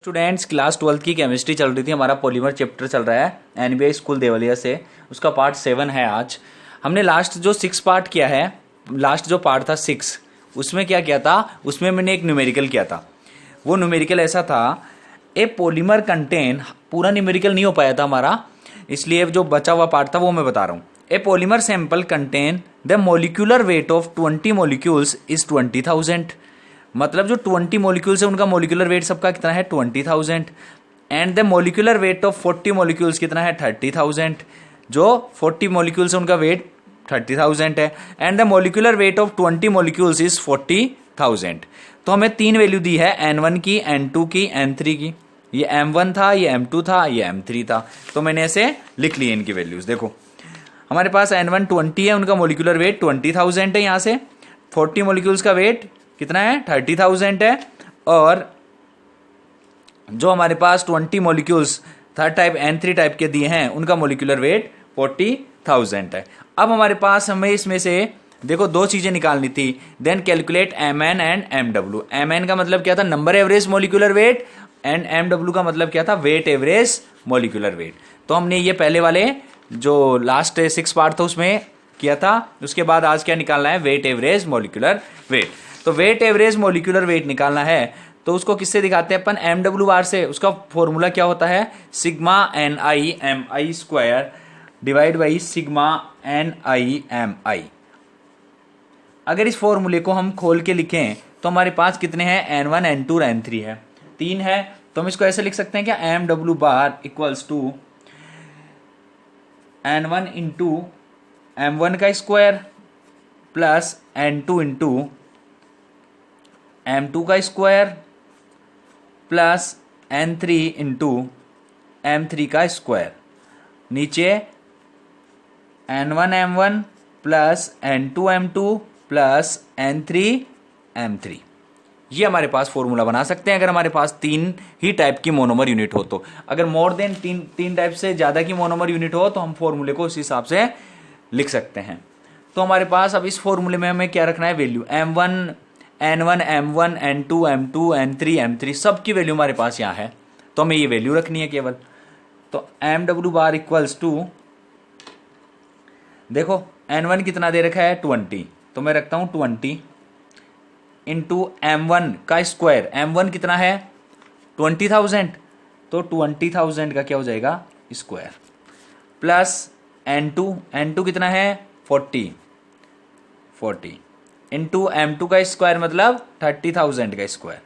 Students, class 12 की chemistry चल रही थी। हमारा पॉलीमर चैप्टर चल रहा है एनबीआई स्कूल देवलिया से। उसका पार्ट 7 है। आज हमने लास्ट जो 6 पार्ट किया है, लास्ट जो पार्ट था 6, उसमें क्या किया था, उसमें मैंने एक न्यूमेरिकल किया था। वो न्यूमेरिकल ऐसा था, ए पॉलीमर कंटेन, पूरा न्यूमेरिकल नहीं हो पाया था हमारा, इसलिए जो बचा हुआ पार्ट था वो मैं बता रहा हूँ। ए polymer sample contain the molecular weight of 20 molecules is 20,000। मतलब जो 20 मोलिक्यूल्स है उनका मोलिकुलर वेट सबका कितना है, 20,000। And the molecular weight of 40 molecules कितना है, 30,000। जो 40 मोलिक्यूल्स है उनका वेट 30,000 है। And the molecular weight of 20 molecules is 40,000। तो हमें 3 वैल्यू दी है, N1 की, N2 की, N3 की। ये M1 था, ये M2 था, ये M3 था। तो मैंने ऐसे लिख लिए इनकी वैल्यूज। देखो हमारे पास N1 20 है, उनका मोलिकुलर वेट 20,000 है। यहाँ से 40 मोलिक्यूल्स का वेट कितना है, 30,000 है। और जो हमारे पास 20 molecules third type N3 type के दिए हैं, उनका मोलिकुलर वेट 40,000 है। अब हमारे पास हमें इसमें से देखो 2 चीजें निकालनी थी। Then calculate MN and MW। MN का मतलब क्या था, number average molecular weight, and MW का मतलब क्या था, वेट एवरेज मोलिकुलर वेट। तो हमने ये पहले वाले जो लास्ट 6 पार्ट था उसमें किया था। उसके बाद आज क्या निकालना है, वेट एवरेज मोलिकुलर वेट। तो वेट एवरेज मोलिकुलर वेट निकालना है तो उसको किससे दिखाते हैं अपन, MW से। उसका फॉर्मूला क्या होता है, sigma NI square divide by sigma NI। अगर इस फॉर्मूले को हम खोल के लिखें तो हमारे पास कितने हैं, N1 N2 और N3 है, 3 है। तो हम इसको ऐसे लिख सकते हैं क्या, MW bar equals to N1 into M1 का square plus N2 into M2 का square plus N3 into M3 का स्क्वायर। नीचे N1 M1 plus N2 M2 plus N3 M3। ये हमारे पास फॉर्मूला बना सकते हैं अगर हमारे पास 3 ही टाइप की मोनोमर यूनिट हो तो। अगर मोर देन 3 टाइप से ज्यादा की मोनोमर यूनिट हो तो हम फॉर्मूले को उस हिसाब से लिख सकते हैं। तो हमारे पास अब इस फॉर्मूले में हमें क्या रखना है, value M1 N1 M1 N2 M2 N3 M3 सब की वैल्यू हमारे पास यहाँ है, तो हमें ये वैल्यू रखनी है केवल। तो MW बार इक्वल्स टू, देखो N1 कितना दे रखा है, 20, तो मैं रखता हूँ 20 इंटू M1 का स्क्वायर। M1 कितना है, 20,000, तो 20,000 का क्या हो जाएगा, स्क्वायर प्लस N2 कितना है, 40 इंटू M2 का स्क्वायर मतलब 30,000 का स्क्वायर,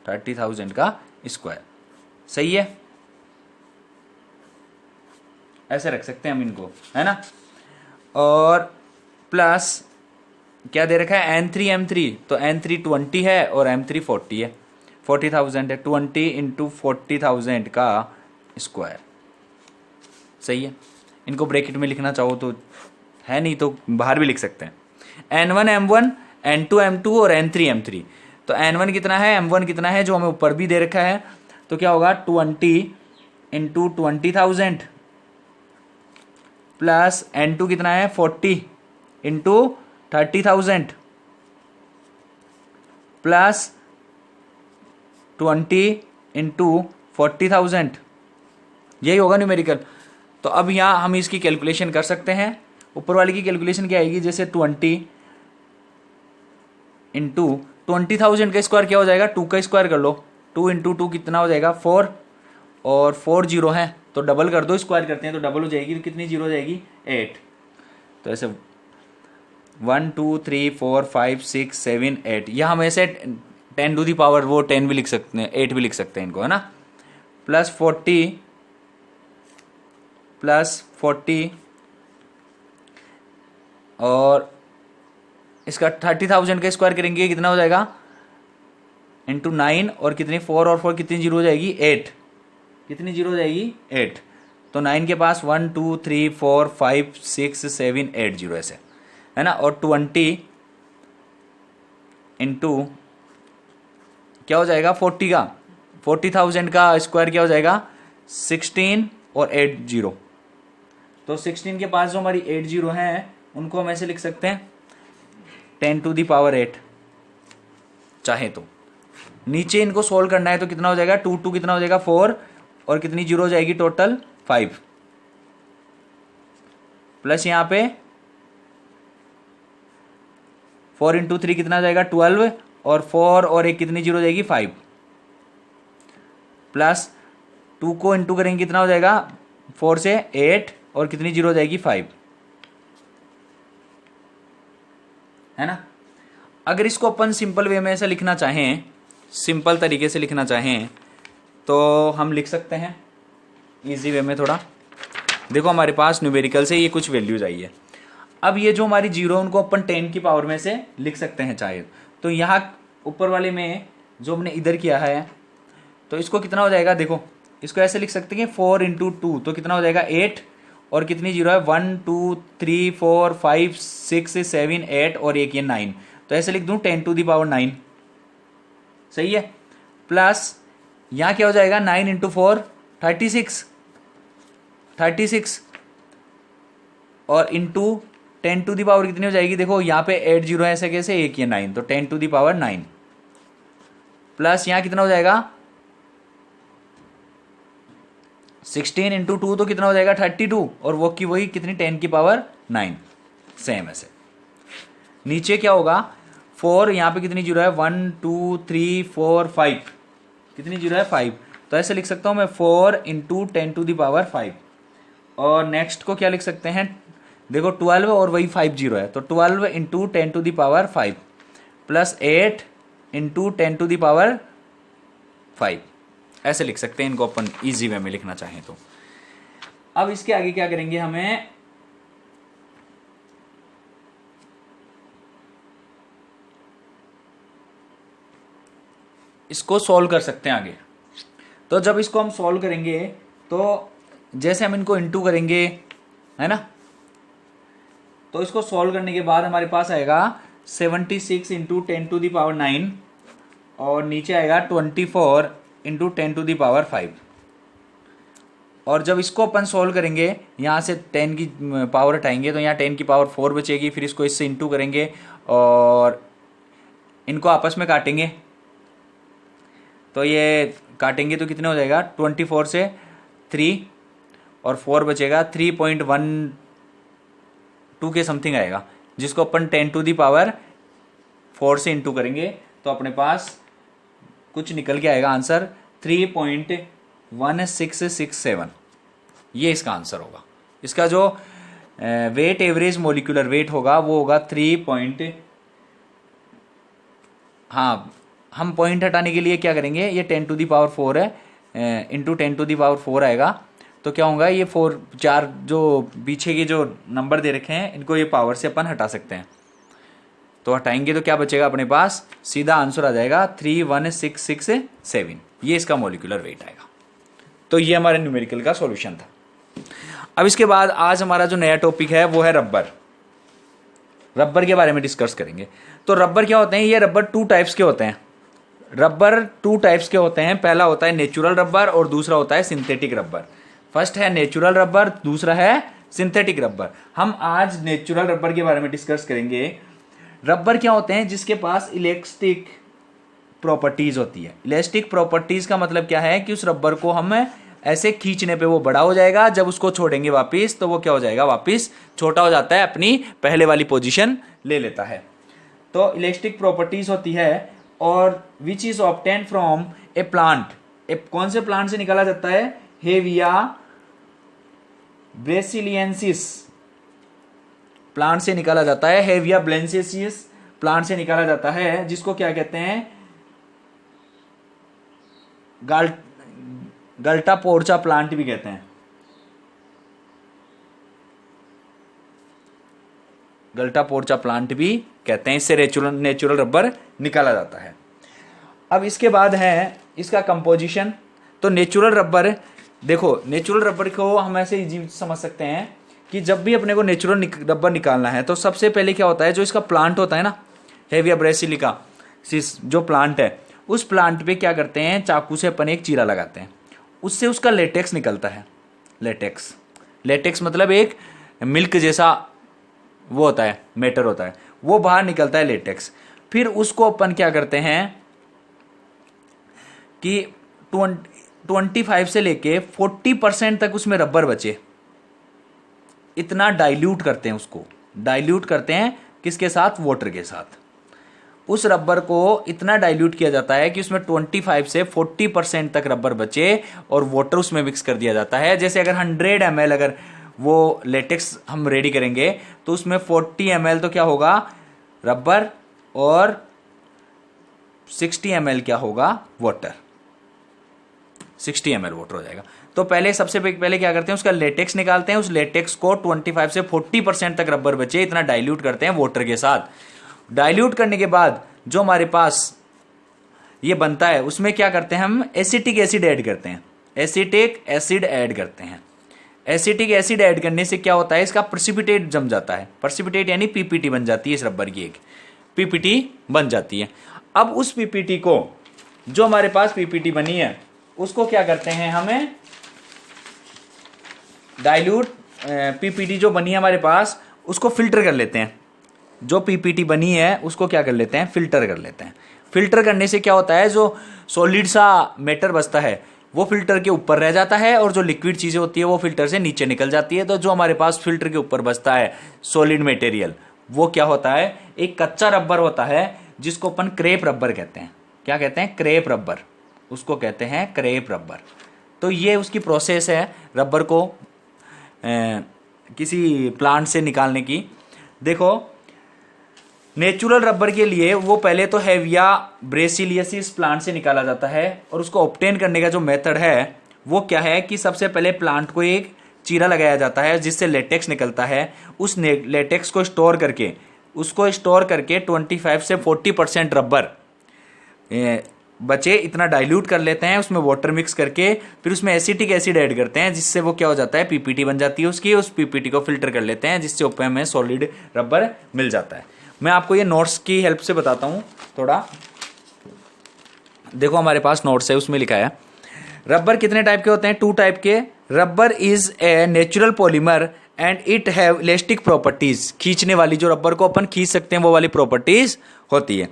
30,000 का स्क्वायर। सही है, ऐसे रख सकते हैं हम इनको, है ना। और प्लस क्या दे रखा है, N3 M3, तो N3 20 है और M3 40 है, 40,000 है। 20 इंटू 40,000 का स्क्वायर। सही है, इनको ब्रैकेट में लिखना चाहो तो है, नहीं तो बाहर भी लिख सकते हैं। N1 M1 N2 M2 और N3 M3। तो N1 कितना है, M1 कितना है, जो हमें ऊपर भी दे रखा है, तो क्या होगा 20 इंटू 20,000 प्लस N2 कितना है, 40 इंटू 30,000 प्लस 20 इंटू 40,000। यही होगा न्यूमेरिकल। तो अब यहाँ हम इसकी कैलकुलेशन कर सकते हैं। ऊपर वाली की कैलकुलेशन क्या आएगी, जैसे 20 इंटू 20,000 का स्क्वायर क्या हो जाएगा, 2 का स्क्वायर कर लो, 2 इंटू 2 कितना हो जाएगा, 4, और 4 जीरो है तो डबल कर दो, स्क्वायर करते हैं तो डबल हो जाएगी, तो कितनी जीरो हो जाएगी, 8। तो ऐसे 1 2 3 4 5 6 7 8, या हम ऐसे 10 टू दी पावर वो 10 भी लिख सकते हैं, 8 भी लिख सकते हैं इनको, है ना। प्लस 40 और इसका 30,000 का स्क्वायर करेंगे कितना हो जाएगा, इंटू 9, और कितनी 4 और 4 कितनी जीरो हो जाएगी, 8, कितनी जीरो हो जाएगी, 8। तो 9 के पास 1 2 3 4 5 6 7 8 जीरो ऐसे, है ना। और 20 इंटू क्या हो जाएगा, 40,000 का स्क्वायर क्या हो जाएगा, 16 और 8 जीरो। तो 16 के पास जो हमारी 8 जीरो हैं उनको हम ऐसे लिख सकते हैं 10 टू दी पावर 8 चाहे तो। नीचे इनको सोल्व करना है तो कितना हो जाएगा, 2 2 कितना हो जाएगा 4, और कितनी जीरो हो जाएगी टोटल 5, प्लस यहाँ पे 4 इंटू 3 कितना हो जाएगा 12, और 4 और एक कितनी जीरो हो जाएगी 5, प्लस 2 को इंटू करेंगे कितना हो जाएगा 4 से 8, और कितनी जीरो हो जाएगी 5, है ना। अगर इसको अपन सिंपल वे में ऐसा लिखना चाहें, सिंपल तरीके से लिखना चाहें, तो हम लिख सकते हैं इजी वे में थोड़ा। देखो हमारे पास न्यूमेरिकल से ये कुछ वैल्यूज आई है। अब ये जो हमारी जीरो उनको अपन 10 की पावर में से लिख सकते हैं चाहे तो। यहाँ ऊपर वाले में जो हमने इधर किया है तो इसको कितना हो जाएगा, देखो इसको ऐसे लिख सकते हैं 4 इंटू 2 तो कितना हो जाएगा 8, और कितनी जीरो है 1 2 3 4 5 6 7 8 और एक ये 9, तो ऐसे लिख दूं 10 टू दी पावर 9, सही है। प्लस यहाँ क्या हो जाएगा 9 इंटू 4 36, और इंटू 10 टू दी पावर कितनी हो जाएगी, देखो यहाँ पे 8 जीरो है ऐसे कैसे, एक ये 9, तो 10 टू दी पावर 9, प्लस यहाँ कितना हो जाएगा 16 इंटू 2 तो कितना हो जाएगा 32, और वो की वही कितनी 10 की पावर 9, सेम ऐसे। नीचे क्या होगा 4, यहाँ पे कितनी जीरो है 1 2 3 4 5, कितनी जीरो है 5, तो ऐसे लिख सकता हूँ मैं 4 इंटू 10 टू दी पावर 5, और नेक्स्ट को क्या लिख सकते हैं, देखो 12 और वही 5 जीरो है, तो 12 into 10 to the power 5 plus 8 into 10 to the power 5, ऐसे लिख सकते हैं इनको अपन इजी वे में लिखना चाहें तो। अब इसके आगे क्या करेंगे, हमें इसको सॉल्व कर सकते हैं आगे। तो जब इसको हम सॉल्व करेंगे तो जैसे हम इनको इंटू करेंगे, है ना, तो इसको सॉल्व करने के बाद हमारे पास आएगा 76 इंटू 10 टू दी पावर 9, और नीचे आएगा 24 इंटू 10 टू दी पावर 5, और जब इसको अपन सॉल्व करेंगे यहाँ से 10 की पावर हटाएंगे तो यहाँ 10 की पावर 4 बचेगी, फिर इसको इससे इंटू करेंगे और इनको आपस में काटेंगे, तो ये काटेंगे तो कितने हो जाएगा 24 से 3 और 4 बचेगा 3.12 के समथिंग आएगा, जिसको अपन 10 टू दी पावर 4 से इंटू करेंगे तो अपने पास कुछ निकल के आएगा आंसर 3.1667, ये इसका आंसर होगा। इसका जो वेट एवरेज मोलिकुलर वेट होगा वो होगा 3. हाँ, हम पॉइंट हटाने के लिए क्या करेंगे, ये 10 टू दी पावर 4 है इंटू 10 टू दी पावर 4 आएगा, तो क्या होगा ये 4 जो पीछे के जो नंबर दे रखे हैं इनको ये पावर से अपन हटा सकते हैं, तो हटाएंगे तो क्या बचेगा अपने पास, सीधा आंसर आ जाएगा 31667, ये इसका मोलिकुलर वेट आएगा। तो ये हमारे न्यूमेरिकल का सॉल्यूशन था। अब इसके बाद आज हमारा जो नया टॉपिक है वो है रबर के बारे में डिस्कस करेंगे। तो रबर क्या होते हैं, ये रबर 2 टाइप्स के होते हैं। रबर 2 टाइप्स के होते हैं, पहला होता है नेचुरल रबर और दूसरा होता है सिंथेटिक रबर। फर्स्ट है नेचुरल रबर, दूसरा है सिंथेटिक रबर। हम आज नेचुरल रबर के बारे में डिस्कस करेंगे। रबर क्या होते हैं, जिसके पास इलास्टिक प्रॉपर्टीज होती है। इलास्टिक प्रॉपर्टीज का मतलब क्या है कि उस रबर को हम ऐसे खींचने पे वो बड़ा हो जाएगा, जब उसको छोड़ेंगे वापिस तो वो क्या हो जाएगा, वापिस छोटा हो जाता है, अपनी पहले वाली पोजीशन ले लेता है। तो इलास्टिक प्रॉपर्टीज होती है, और विच is obtain from A plant. कौन से प्लांट से निकाला जाता है, हेविया ब्रेसिलियंसिस प्लांट से निकाला जाता है। हेविया ब्लेंसियस प्लांट से निकाला जाता है, जिसको क्या कहते हैं, गल्टा पोर्चा प्लांट भी कहते हैं। गल्टा पोर्चा प्लांट भी कहते हैं। इससे नेचुरल रबर निकाला जाता है। अब इसके बाद है इसका कंपोजिशन। तो नेचुरल रबर, देखो नेचुरल रबर को हम ऐसे इजी समझ सकते हैं कि जब भी अपने को नेचुरल रबर निकालना है तो सबसे पहले क्या होता है, जो इसका प्लांट होता है ना, हेविया ब्रेसिलिका जो प्लांट है, उस प्लांट पे क्या करते हैं, चाकू से अपन एक चीरा लगाते हैं, उससे उसका लेटेक्स निकलता है। लेटेक्स मतलब एक मिल्क जैसा वो होता है, मैटर होता है, वो बाहर निकलता है लेटेक्स। फिर उसको अपन क्या करते हैं, कि 25 से लेके 40% तक उसमें रबर बचे, इतना डाइल्यूट करते हैं उसको, डाइल्यूट करते हैं किसके साथ, वाटर के साथ। उस रबर को इतना डाइल्यूट किया जाता है कि उसमें 25 से 40% तक रबर बचे और वाटर उसमें मिक्स कर दिया जाता है। जैसे अगर 100 ml अगर वो लेटेक्स हम रेडी करेंगे तो उसमें 40 ml तो क्या होगा, रबर, और 60 ml क्या होगा, वाटर। 60 ml वाटर हो जाएगा। तो पहले सबसे पहले क्या करते हैं, उसका लेटेक्स निकालते हैं, उस लेटेक्स को 25 से 40% तक रबर बचे इतना डाइल्यूट करते हैं वाटर के साथ। डाइल्यूट करने के बाद जो हमारे पास ये बनता है उसमें क्या करते हैं, हम एसिटिक एसिड ऐड करते हैं, एसिटिक एसिड ऐड करते हैं। एसिटिक एसिड ऐड करने से क्या होता है, इसका प्रेसिपिटेट जम जाता है, प्रेसिपिटेट यानी पीपीटी बन जाती है, इस रबर की एक पीपीटी बन जाती है। अब उस पीपीटी को, जो हमारे पास पीपीटी बनी है, उसको क्या करते हैं, हमें डाइल्यूट पीपीटी जो बनी है हमारे पास उसको फिल्टर कर लेते हैं। जो पीपीटी बनी है उसको क्या कर लेते हैं, फिल्टर कर लेते हैं। फिल्टर करने से क्या होता है, जो सॉलिड सा मैटर बचता है वो फिल्टर के ऊपर रह जाता है और जो लिक्विड चीजें होती है वो फिल्टर से नीचे निकल जाती है। तो जो हमारे पास फिल्टर के ऊपर बचता है सॉलिड मटेरियल, वो क्या होता है, एक कच्चा रबर होता है जिसको अपन क्रेप रबर कहते हैं। क्या कहते हैं, क्रेप रबर, उसको कहते हैं क्रेप रबर। तो ये उसकी प्रोसेस है रबर को किसी प्लांट से निकालने की। देखो, नेचुरल रबर के लिए वो पहले तो हेविया ब्रेसिलियसिस प्लांट से निकाला जाता है, और उसको ऑब्टेन करने का जो मेथड है वो क्या है कि सबसे पहले प्लांट को एक चीरा लगाया जाता है जिससे लेटेक्स निकलता है। उस लेटेक्स को स्टोर करके 25 से 40% रबर बचे इतना डाइल्यूट कर लेते हैं, उसमें वाटर मिक्स करके फिर उसमें एसिटिक एसिड ऐड करते हैं, जिससे वो क्या हो जाता है, पीपीटी बन जाती है उसकी। उस पीपीटी को फिल्टर कर लेते हैं जिससे ऊपर हमें सॉलिड रबर मिल जाता है। मैं आपको ये नोट्स की हेल्प से बताता हूँ थोड़ा। देखो हमारे पास नोट्स है, उसमें लिखा है रबर कितने टाइप के होते हैं, 2 टाइप के। Rubber is a natural polymer and it have elastic properties. खींचने वाली, जो रबर को अपन खींच सकते हैं वो वाली प्रॉपर्टीज होती है।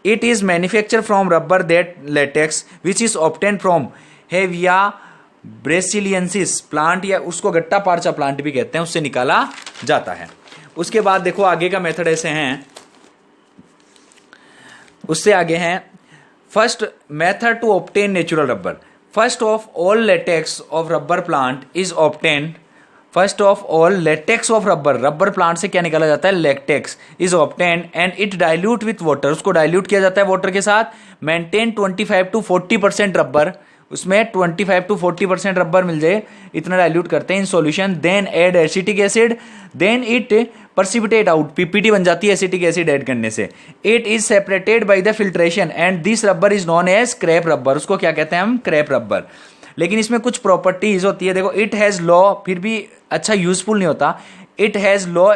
It is manufacture from rubber that latex which is obtain from hevea brasiliensis plant, या उसको गट्टा पारचा प्लांट भी कहते हैं, उससे निकाला जाता है। उसके बाद देखो आगे का मेथड ऐसे हैं, उससे आगे हैं first method to obtain natural rubber. First of all latex of rubber plant is obtain. First of all latex of rubber, rubber plant से क्या निकाला जाता है, latex is obtain and it dilute with water. उसको dilute किया जाता है water के साथ। मेंटेन 25 to 40% रबर, उसमें 25 to 40% रबर मिल जाए इतना डाइल्यूट करते हैं in solution. Then add acetic acid, then it precipitate out, PPT बन जाती है एसिटिक एसिड ऐड करने से। It is separated by the filtration and this rubber is known as crepe rubber. उसको क्या कहते हैं हम, क्रैप रबर। लेकिन इसमें कुछ प्रॉपर्टीज होती है। देखो, इट हैज लो, फिर भी अच्छा यूजफुल नहीं होता। इट हैज लो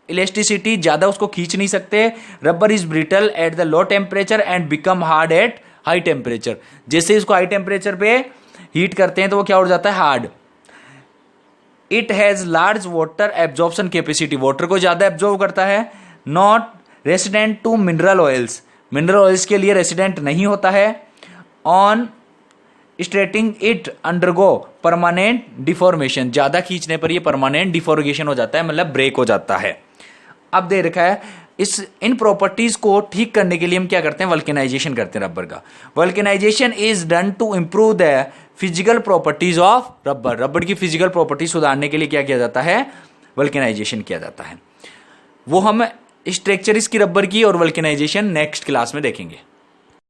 इलास्टिसिटी, ज्यादा उसको खींच नहीं सकते। Rubber is brittle at the low temperature and become hard at high temperature. जैसे इसको हाई टेम्परेचर पे हीट करते हैं तो वो क्या हो जाता है, hard. It has large water absorption capacity, water को ज्यादा एब्जॉर्व करता है। Not resident to mineral oils, mineral oils के लिए रेसिडेंट नहीं होता है। On stretching it undergo permanent deformation, ज्यादा खींचने पर ये परमानेंट डिफॉर्मेशन हो जाता है, मतलब ब्रेक हो जाता है। अब दे रखा है इन प्रॉपर्टीज को ठीक करने के लिए हम क्या करते हैं, वल्केनाइजेशन करते हैं रबर का। Vulcanisation is done to improve the physical properties of rubber. Rubber की फिजिकल प्रॉपर्टीज सुधारने के लिए क्या किया जाता है, वल्केनाइजेशन किया जाता है। वो हम स्ट्रक्चर इसकी रबर की और वल्केनाइजेशन नेक्स्ट क्लास में देखेंगे।